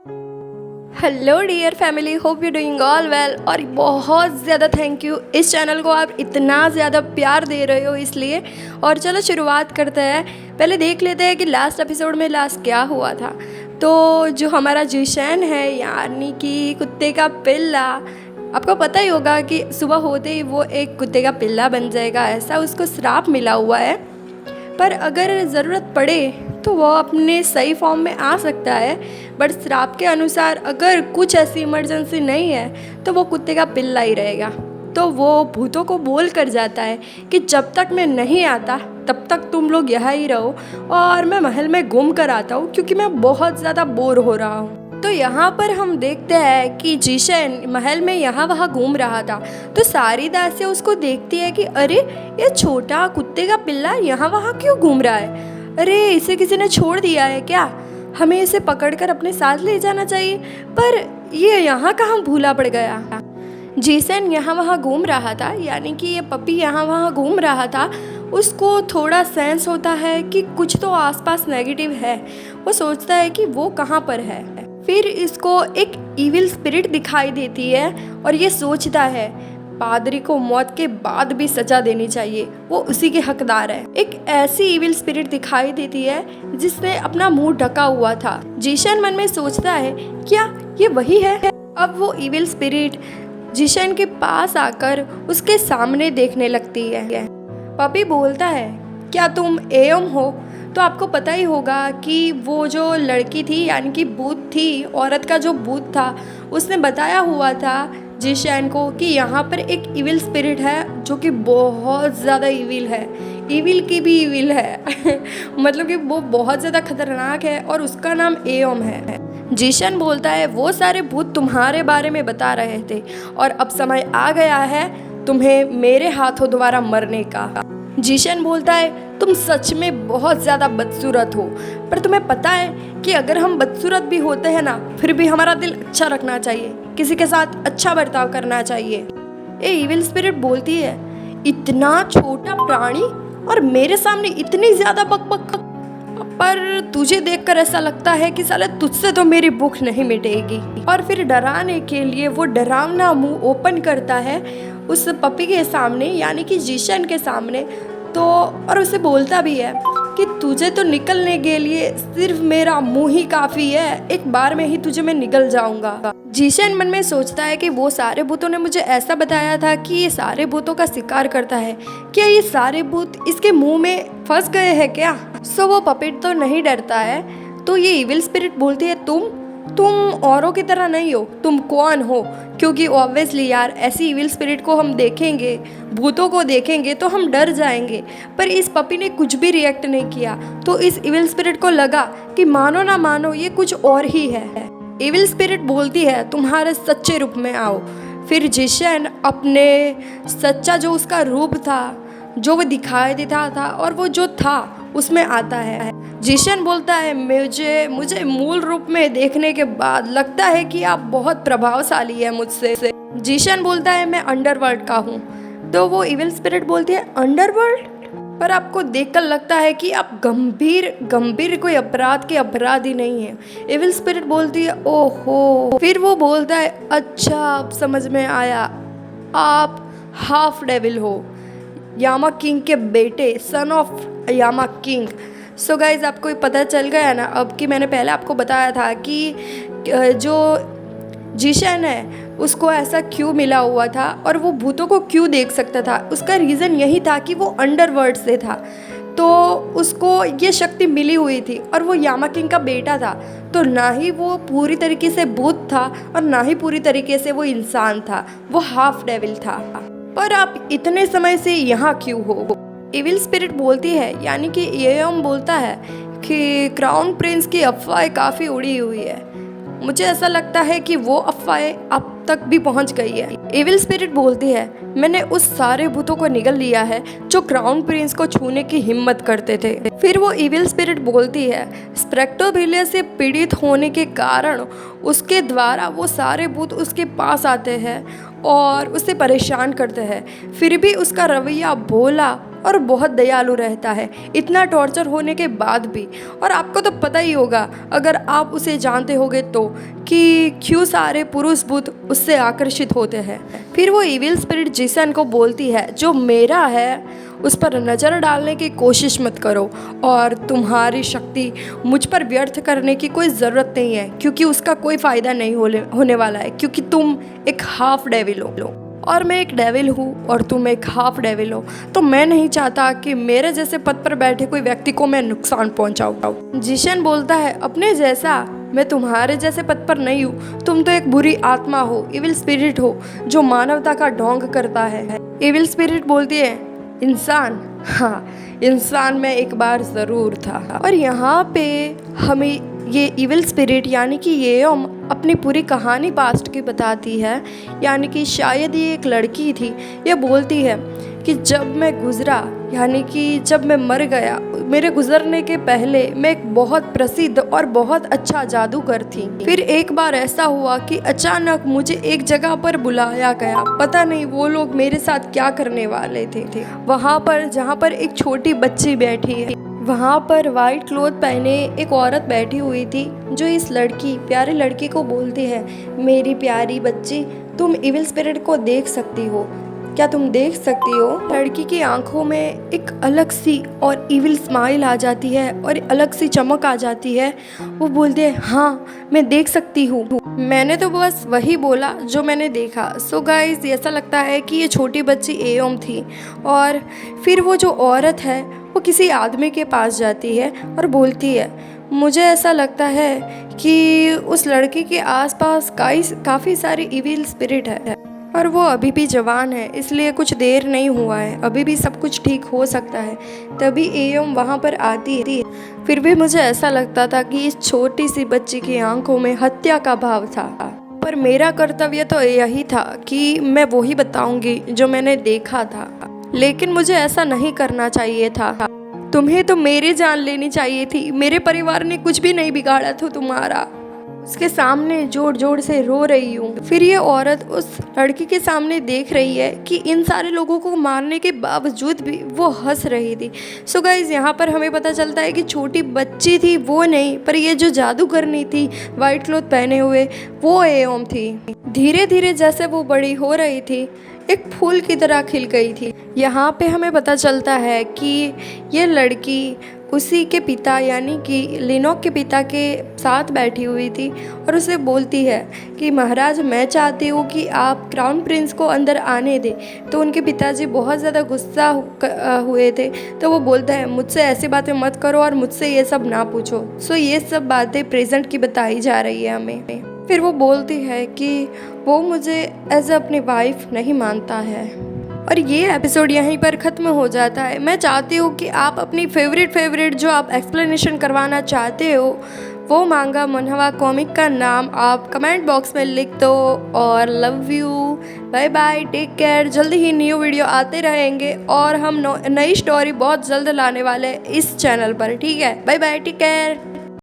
Hello dear family, hope you doing all well. और बहुत ज़्यादा थैंक यू, इस चैनल को आप इतना ज़्यादा प्यार दे रहे हो इसलिए। और चलो शुरुआत करते हैं। पहले देख लेते हैं कि लास्ट एपिसोड में लास्ट क्या हुआ था। तो जो हमारा जिशन है, यानी कि कुत्ते का पिल्ला, आपको पता ही होगा कि सुबह होते ही वो एक कुत्ते का पिल्ला बन जाएगा, ऐसा उसको श्राप मिला हुआ है। पर अगर ज़रूरत पड़े तो वो अपने सही फॉर्म में आ सकता है। बट श्राप के अनुसार अगर कुछ ऐसी इमरजेंसी नहीं है तो वो कुत्ते का पिल्ला ही रहेगा। तो वो भूतों को बोल कर जाता है कि जब तक मैं नहीं आता तब तक तुम लोग यहाँ ही रहो, और मैं महल में घूम कर आता हूँ क्योंकि मैं बहुत ज़्यादा बोर हो रहा हूँ। तो यहाँ पर हम देखते हैं कि जिशन महल में यहाँ वहाँ घूम रहा था। तो सारी दासियाँ उसको देखती है कि अरे ये छोटा कुत्ते का पिल्ला यहाँ वहाँ क्यों घूम रहा है, अरे इसे किसी ने छोड़ दिया है क्या, हमें इसे पकड़कर अपने साथ ले जाना चाहिए। पर ये यहाँ कहाँ भूला पड़ गया। जिशन यहाँ वहाँ घूम रहा था, यानी कि ये पपी यहाँ वहाँ घूम रहा था। उसको थोड़ा सेंस होता है कि कुछ तो आसपास नेगेटिव है। वो सोचता है कि वो कहाँ पर है। फिर इसको एक इविल स्पिरिट दिखाई देती है और ये सोचता है पादरी को मौत के बाद भी सजा देनी चाहिए, वो उसी के हकदार है। एक ऐसी इविल स्पिरिट दिखाई देती है जिसने अपना मुंह ढका हुआ था। जिशन मन में सोचता है क्या ये वही है। अब वो इविल स्पिरिट जिशन के पास आकर उसके सामने देखने लगती है। पपी बोलता है क्या तुम एयम हो। तो आपको पता ही होगा कि वो जो लड़की थी, यानी कि भूत थी, औरत का जो भूत था, उसने बताया हुआ था जिशन को कि यहाँ पर एक इविल स्पिरिट है जो कि बहुत ज़्यादा इविल है, इविल की भी इविल है मतलब कि वो बहुत ज़्यादा खतरनाक है और उसका नाम एयम है। जिशन बोलता है वो सारे भूत तुम्हारे बारे में बता रहे थे और अब समय आ गया है तुम्हें मेरे हाथों द्वारा मरने का। जिशन बोलता है तुम सच में बहुत ज़्यादा बदसूरत हो, पर तुम्हें पता है कि अगर हम बदसूरत भी होते हैं ना, फिर भी हमारा दिल अच्छा रखना चाहिए, किसी के साथ अच्छा बर्ताव करना चाहिए। ये इविल स्पिरिट बोलती है इतना छोटा प्राणी और मेरे सामने इतनी ज़्यादा बकबक, पर तुझे देखकर ऐसा लगता है कि साले तुझसे तो मेरी भूख नहीं मिटेगी। और फिर डराने के लिए वो डरावना मुंह ओपन करता है उस पपी के सामने, यानी कि जिशन के सामने। तो और उसे बोलता भी है कि तुझे तो निकलने के लिए सिर्फ मेरा मुंह ही काफ़ी है, एक बार में ही तुझे मैं निकल जाऊंगा। जिशन मन में सोचता है कि वो सारे भूतों ने मुझे ऐसा बताया था कि ये सारे भूतों का शिकार करता है, क्या ये सारे भूत इसके मुंह में फंस गए हैं क्या। सो वो पपेट तो नहीं डरता है। तो ये इविल स्पिरिट बोलती है तुम औरों की तरह नहीं हो, तुम कौन हो। क्योंकि ऑब्वियसली यार ऐसी इविल स्पिरिट को हम देखेंगे, भूतों को देखेंगे तो हम डर जाएंगे। पर इस पपी ने कुछ भी रिएक्ट नहीं किया। तो इस इविल स्पिरिट को लगा कि मानो ना मानो ये कुछ और ही है। इविल स्पिरिट बोलती है तुम्हारे सच्चे रूप में आओ। फिर जिशन अपने सच्चा जो उसका रूप था, जो वो दिखाई देता था और वो जो था उसमें आता है। जिशन बोलता है मुझे मूल रूप में देखने के बाद लगता है कि आप बहुत प्रभावशाली है मुझसे। जिशन बोलता है मैं अंडरवर्ल्ड का हूँ। तो वो इविल स्पिरिट बोलती है अंडरवर्ल्ड, पर आपको देखकर लगता है कि आप गंभीर कोई अपराध के अपराधी नहीं है। इविल स्पिरिट बोलती है ओहो। फिर वो बोलता है अच्छा अब समझ में आया, आप हाफ डेविल हो, यामा किंग के बेटे, son of Yama king. So guys आपको पता चल गया ना अब कि मैंने पहले आपको बताया था कि जो जिशन है उसको ऐसा क्यों मिला हुआ था और वो भूतों को क्यों देख सकता था। उसका रीज़न यही था कि वो अंडरवर्ल्ड से था, तो उसको ये शक्ति मिली हुई थी और वो यामा किंग का बेटा था। तो ना ही वो पूरी तरीके से भूत था और ना ही पूरी तरीके से वो इंसान था, वो हाफ डेविल था। पर आप इतने समय से यहाँ क्यों हो। इविल स्पिरिट बोलती है, यानी कि एयम बोलता है कि क्राउन प्रिंस की अफवाहें काफ़ी उड़ी हुई है, मुझे ऐसा लगता है कि वो अफवाहें अब तक भी पहुंच गई है। इविल स्पिरिट बोलती है मैंने उस सारे भूतों को निगल लिया है जो क्राउन प्रिंस को छूने की हिम्मत करते थे। फिर वो इविल स्पिरिट बोलती है स्प्रेक्टोबिलिया से पीड़ित होने के कारण उसके द्वारा वो सारे भूत उसके पास आते हैं और उसे परेशान करते हैं। फिर भी उसका रवैया भोला और बहुत दयालु रहता है, इतना टॉर्चर होने के बाद भी। और आपको तो पता ही होगा अगर आप उसे जानते होगे तो कि क्यों सारे पुरुष भूत उससे आकर्षित होते हैं। फिर वो इविल स्पिरिट जिसन को बोलती है जो मेरा है उस पर नज़र डालने की कोशिश मत करो और तुम्हारी शक्ति मुझ पर व्यर्थ करने की कोई ज़रूरत नहीं है, क्योंकि उसका कोई फ़ायदा नहीं होने वाला है, क्योंकि तुम एक हाफ डेविल हो और मैं एक डेविल हूँ और तुम एक हाफ डेविल हो। तो मैं नहीं चाहता कि मेरे जैसे पद पर बैठे कोई व्यक्ति को मैं नुकसान पहुँचाऊँ। जिशन बोलता है अपने जैसा, मैं तुम्हारे जैसे पद पर नहीं हूँ, तुम तो एक बुरी आत्मा हो, इविल स्पिरिट हो जो मानवता का ढोंग करता है। इविल स्पिरिट बोलती है इंसान, हाँ इंसान मैं एक बार ज़रूर था। और यहाँ पे हमें ये इविल स्पिरिट यानी कि ये अपनी पूरी कहानी पास्ट की बताती है। यानी कि शायद ये एक लड़की थी। ये बोलती है कि जब मैं गुज़रा यानी कि जब मैं मर गया, मेरे गुजरने के पहले मैं एक बहुत प्रसिद्ध और बहुत अच्छा जादूगर थी। फिर एक बार ऐसा हुआ कि अचानक मुझे एक जगह पर बुलाया गया। पता नहीं वो लोग मेरे साथ क्या करने वाले थे। वहाँ पर जहाँ पर एक छोटी बच्ची बैठी है, वहाँ पर वाइट क्लॉथ पहने एक औरत बैठी हुई थी जो इस प्यारी लड़की को बोलती है मेरी प्यारी बच्ची, तुम इविल स्पिरिट को देख सकती हो, क्या तुम देख सकती हो? लड़की की आंखों में एक अलग सी और इविल स्माइल आ जाती है और अलग सी चमक आ जाती है। वो बोलती है हाँ मैं देख सकती हूँ। मैंने तो बस वही बोला जो मैंने देखा। सो गाइस ऐसा लगता है कि ये छोटी बच्ची एओम थी। और फिर वो जो औरत है वो किसी आदमी के पास जाती है और बोलती है मुझे ऐसा लगता है कि उस लड़की के आसपास काफ़ी सारी इविल स्पिरिट है और वो अभी भी जवान है, इसलिए कुछ देर नहीं हुआ है, अभी भी सब कुछ ठीक हो सकता है। तभी एओम वहाँ पर आती है। फिर भी मुझे ऐसा लगता था कि इस छोटी सी बच्ची की आंखों में हत्या का भाव था, पर मेरा कर्तव्य तो यही था कि मैं वही बताऊंगी जो मैंने देखा था। लेकिन मुझे ऐसा नहीं करना चाहिए था। तुम्हें तो मेरी जान लेनी चाहिए थी, मेरे परिवार ने कुछ भी नहीं बिगाड़ा था तुम्हारा। उसके सामने जोर जोर से रो रही हूँ। फिर ये औरत उस लड़की के सामने देख रही है कि इन सारे लोगों को मारने के बावजूद भी वो हंस रही थी। सो गाइस यहाँ पर हमें पता चलता है कि छोटी बच्ची थी वो नहीं, पर ये जो जादूगरनी थी वाइट क्लॉथ पहने हुए वो एओम थी। धीरे धीरे जैसे वो बड़ी हो रही थी एक फूल की तरह खिल गई थी। यहाँ पे हमें पता चलता है कि ये लड़की उसी के पिता यानी कि लिनोक के पिता के साथ बैठी हुई थी और उसे बोलती है कि महाराज मैं चाहती हूँ कि आप क्राउन प्रिंस को अंदर आने दें। तो उनके पिताजी बहुत ज़्यादा गुस्सा हुए थे। तो वो बोलता है मुझसे ऐसी बातें मत करो और मुझसे ये सब ना पूछो। सो ये सब बातें प्रेजेंट की बताई जा रही है हमें। फिर वो बोलती है कि वो मुझे एज अपनी वाइफ नहीं मानता है। और ये एपिसोड यहीं पर ख़त्म हो जाता है। मैं चाहती हूँ कि आप अपनी फेवरेट जो आप एक्सप्लेनेशन करवाना चाहते हो वो मांगा मनहवा कॉमिक का नाम आप कमेंट बॉक्स में लिख दो। और love you, bye bye, take care. जल्दी ही न्यू वीडियो आते रहेंगे और हम नई स्टोरी बहुत जल्द लाने वाले हैं इस चैनल पर। ठीक है, बाय बाय, टेक केयर।